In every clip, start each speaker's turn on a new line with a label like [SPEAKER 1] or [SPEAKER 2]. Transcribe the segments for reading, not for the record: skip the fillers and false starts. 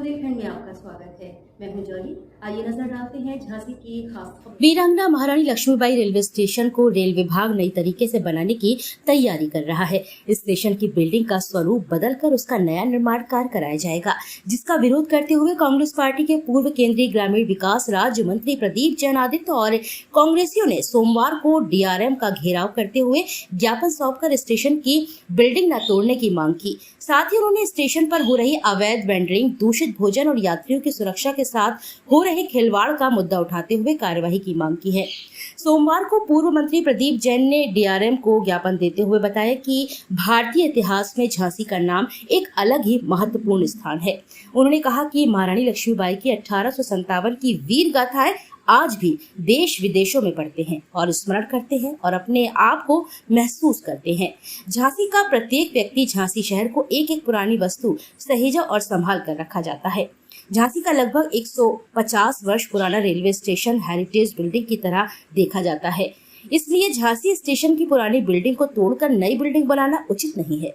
[SPEAKER 1] बुंदेलखंड में आपका स्वागत है। मैं हूं जॉली। आइए नजर डालते हैं झांसी की खास खबर।
[SPEAKER 2] वीरांगना महारानी लक्ष्मीबाई रेलवे स्टेशन को रेल विभाग नई तरीके से बनाने की तैयारी कर रहा है। स्टेशन की बिल्डिंग का स्वरूप बदलकर उसका नया निर्माण कार्य कराया जाएगा, जिसका विरोध करते हुए कांग्रेस पार्टी के पूर्व केंद्रीय ग्रामीण विकास राज्य मंत्री प्रदीप जैन आदित्य और कांग्रेसियों ने सोमवार को डीआरएम का घेराव करते हुए ज्ञापन सौंपकर स्टेशन की बिल्डिंग न तोड़ने की मांग की। साथ ही उन्होंने स्टेशन पर हो रही अवैध वेंडरिंग, दूषित भोजन और यात्रियों की सुरक्षा के साथ हो रहे खिलवाड़ का मुद्दा उठाते हुए कार्यवाही की मांग की है। सोमवार को पूर्व मंत्री प्रदीप जैन ने डीआरएम को ज्ञापन देते हुए बताया कि भारतीय इतिहास में झांसी का नाम एक अलग ही महत्वपूर्ण स्थान है। उन्होंने कहा कि महारानी लक्ष्मीबाई की 1857 की वीर गाथाएं आज भी देश विदेशों में पढ़ते हैं और स्मरण करते हैं और अपने आप को महसूस करते हैं। झांसी का प्रत्येक व्यक्ति झांसी शहर को एक एक पुरानी वस्तु सहेजा और संभाल कर रखा जाता है। झांसी का लगभग 150 वर्ष पुराना रेलवे स्टेशन हेरिटेज बिल्डिंग की तरह देखा जाता है, इसलिए झांसी स्टेशन की पुरानी बिल्डिंग को तोड़कर नई बिल्डिंग बनाना उचित नहीं है।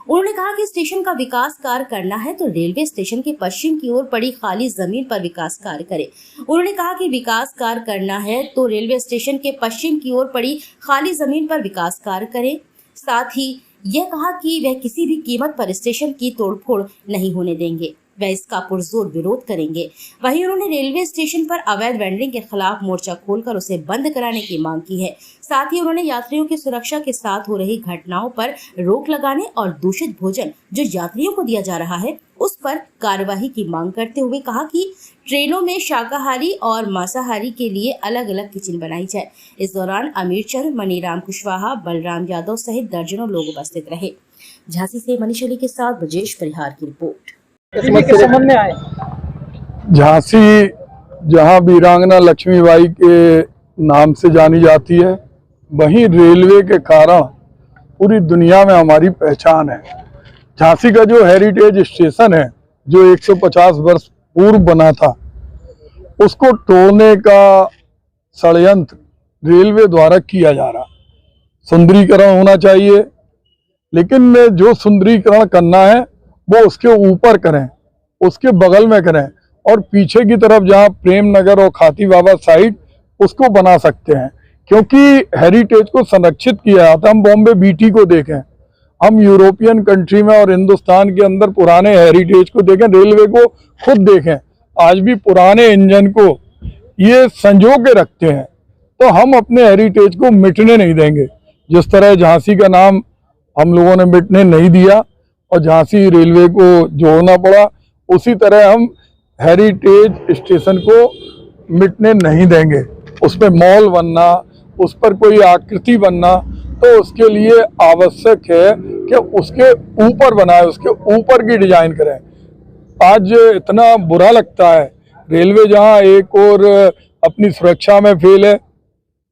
[SPEAKER 2] उन्होंने कहा कि स्टेशन का विकास कार्य करना है तो रेलवे स्टेशन के पश्चिम की ओर पड़ी खाली जमीन पर विकास कार्य करे। उन्होंने कहा कि विकास कार्य करना है तो रेलवे स्टेशन के पश्चिम की ओर पड़ी खाली जमीन पर विकास कार्य करे। साथ ही यह कहा कि वह किसी भी कीमत पर स्टेशन की तोड़फोड़ नहीं होने देंगे, वह इसका पुरजोर विरोध करेंगे। वहीं उन्होंने रेलवे स्टेशन पर अवैध वेंडरिंग के खिलाफ मोर्चा खोलकर उसे बंद कराने की मांग की है। साथ ही उन्होंने यात्रियों की सुरक्षा के साथ हो रही घटनाओं पर रोक लगाने और दूषित भोजन जो यात्रियों को दिया जा रहा है उस पर कार्यवाही की मांग करते हुए कहा कि ट्रेनों में शाकाहारी और मांसाहारी के लिए अलग अलग किचन बनाई जाए। इस दौरान अमीर चंद, मनीराम कुशवाहा, बलराम यादव सहित दर्जनों लोग उपस्थित रहे। झांसी से मनीष अली के साथ ब्रजेश परिहार की रिपोर्ट।
[SPEAKER 3] के संबंध में आए
[SPEAKER 4] झांसी जहां वीरांगना लक्ष्मीबाई के नाम से जानी जाती है, वहीं रेलवे के कारण पूरी दुनिया में हमारी पहचान है। झांसी का जो हेरिटेज स्टेशन है जो 150 वर्ष पूर्व बना था, उसको तोड़ने का षड्यंत्र रेलवे द्वारा किया जा रहा। सुंदरीकरण होना चाहिए, लेकिन जो सुंदरीकरण करना है वो उसके ऊपर करें, उसके बगल में करें, और पीछे की तरफ जहां प्रेम नगर और खाती बाबा साइड उसको बना सकते हैं, क्योंकि हेरिटेज को संरक्षित किया जाता है। हम बॉम्बे बीटी को देखें, हम यूरोपियन कंट्री में और हिंदुस्तान के अंदर पुराने हेरिटेज को देखें, रेलवे को खुद देखें, आज भी पुराने इंजन को ये संजो के रखते हैं। तो हम अपने हेरिटेज को मिटने नहीं देंगे। जिस तरह झांसी का नाम हम लोगों ने मिटने नहीं दिया और झांसी रेलवे को जोड़ना पड़ा, उसी तरह हम हेरिटेज स्टेशन को मिटने नहीं देंगे। उसमें मॉल बनना, उस पर कोई आकृति बनना, तो उसके लिए आवश्यक है कि उसके ऊपर बनाए, उसके ऊपर की डिजाइन करें। आज इतना बुरा लगता है, रेलवे जहां एक और अपनी सुरक्षा में फेल है,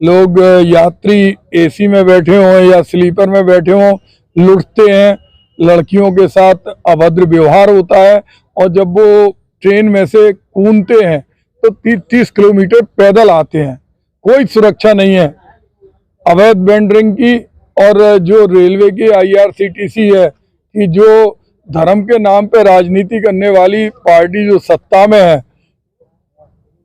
[SPEAKER 4] लोग यात्री एसी में बैठे हों या स्लीपर में बैठे हों, लुटते हैं, लड़कियों के साथ अभद्र व्यवहार होता है, और जब वो ट्रेन में से कूदते हैं तो 30-30 किलोमीटर पैदल आते हैं, कोई सुरक्षा नहीं है। अवैध वेंडरिंग की, और जो रेलवे की IRCTC है कि जो धर्म के नाम पे राजनीति करने वाली पार्टी जो सत्ता में है,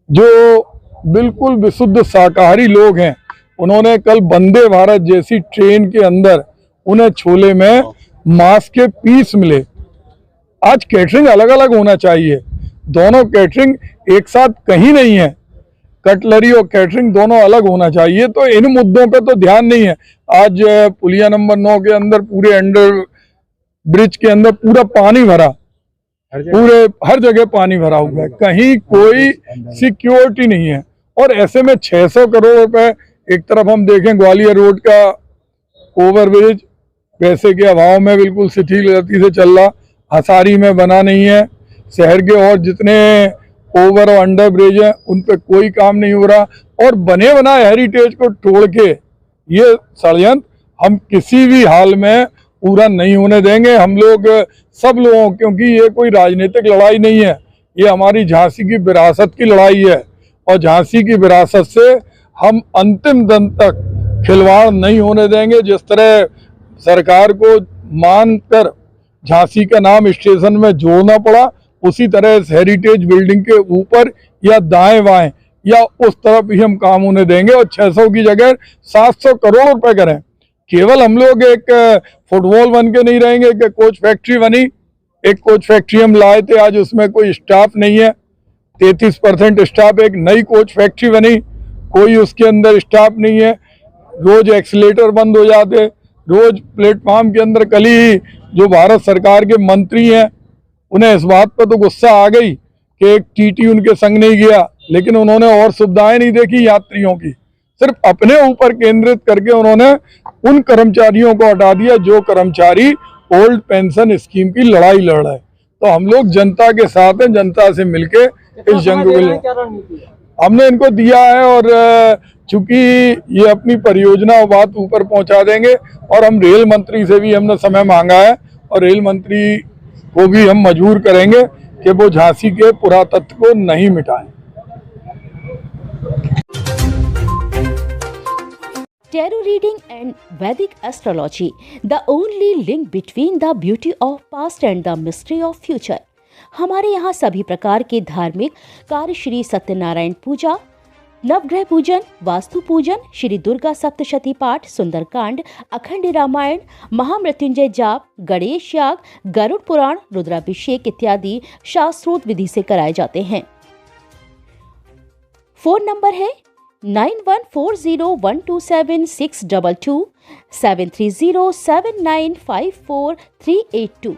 [SPEAKER 4] जो बिल्कुल विशुद्ध शाकाहारी लोग हैं, उन्होंने कल वंदे भारत जैसी ट्रेन के अंदर उन्हें छोले में मांस के पीस मिले। आज कैटरिंग अलग अलग होना चाहिए, दोनों कैटरिंग एक साथ कहीं नहीं है, कटलरी और कैटरिंग दोनों अलग होना चाहिए। तो इन मुद्दों पे तो ध्यान नहीं है। आज पुलिया नंबर 9 के अंदर पूरे अंडर ब्रिज के अंदर पूरा पानी भरा, पूरे हर जगह पानी भरा हुआ है, कहीं कोई सिक्योरिटी नहीं है। और ऐसे में 600 करोड़ रुपए, एक तरफ हम देखें ग्वालियर रोड का ओवरब्रिज पैसे के अभाव में बिल्कुल शिथिल गति से चल रहा, हसारी में बना नहीं है। शहर के और जितने ओवर और अंडर ब्रिज हैं उन पे कोई काम नहीं हो रहा, और बने बनाए हेरिटेज को तोड़ के ये षड्यंत्र हम किसी भी हाल में पूरा नहीं होने देंगे। हम लोग सब लोगों, क्योंकि ये कोई राजनीतिक लड़ाई नहीं है, ये हमारी झांसी की विरासत की लड़ाई है, और झांसी की विरासत से हम अंतिम दिन तक खिलवाड़ नहीं होने देंगे। जिस तरह सरकार को मानकर झांसी का नाम स्टेशन में जोड़ना पड़ा, उसी तरह इस हेरिटेज बिल्डिंग के ऊपर या दाएं बाएं या उस तरफ ही हम काम उन्हें देंगे और 600 की जगह 700 करोड़ रुपए करें। केवल हम लोग एक फुटबॉल बन के नहीं रहेंगे कि कोच फैक्ट्री बनी। एक कोच फैक्ट्री हम लाए थे, आज उसमें कोई स्टाफ नहीं है, 33% स्टाफ। एक नई कोच फैक्ट्री बनी, कोई उसके अंदर स्टाफ नहीं है, रोज एक्सीलेटर बंद हो जाते, रोज प्लेटफॉर्म के अंदर। कल ही जो भारत सरकार के मंत्री हैं उन्हें इस बात पर तो गुस्सा आ गई कि एक टीटी उनके संग नहीं गया, लेकिन उन्होंने और सुविधाएं नहीं देखी यात्रियों की, सिर्फ अपने ऊपर केंद्रित करके उन्होंने उन कर्मचारियों को हटा दिया जो कर्मचारी ओल्ड पेंशन स्कीम की लड़ाई लड़ रहे हैं। तो हम लोग जनता के साथ हैं, जनता से मिलके इस जंग को हमने इनको दिया है और चूंकि ये अपनी परियोजना बात ऊपर पहुंचा देंगे और हम रेल मंत्री से भी हमने समय मांगा है और रेल मंत्री को भी हम मजबूर करेंगे कि वो झांसी के पुरातत्व को नहीं मिटाएं।
[SPEAKER 2] Tarot reading and Vedic astrology, the only link between the beauty of past and the mystery of future। हमारे यहाँ सभी प्रकार के धार्मिक कार्य, श्री सत्यनारायण पूजा, नवग्रह पूजन, वास्तु पूजन, श्री दुर्गा सप्तशती पाठ, सुंदरकांड, अखंड रामायण, महामृत्युंजय जाप, गणेश याग, गरुड़ पुराण, रुद्राभिषेक इत्यादि शास्त्रोक्त विधि से कराए जाते हैं। फोन नंबर है 9140127622 730795438 2।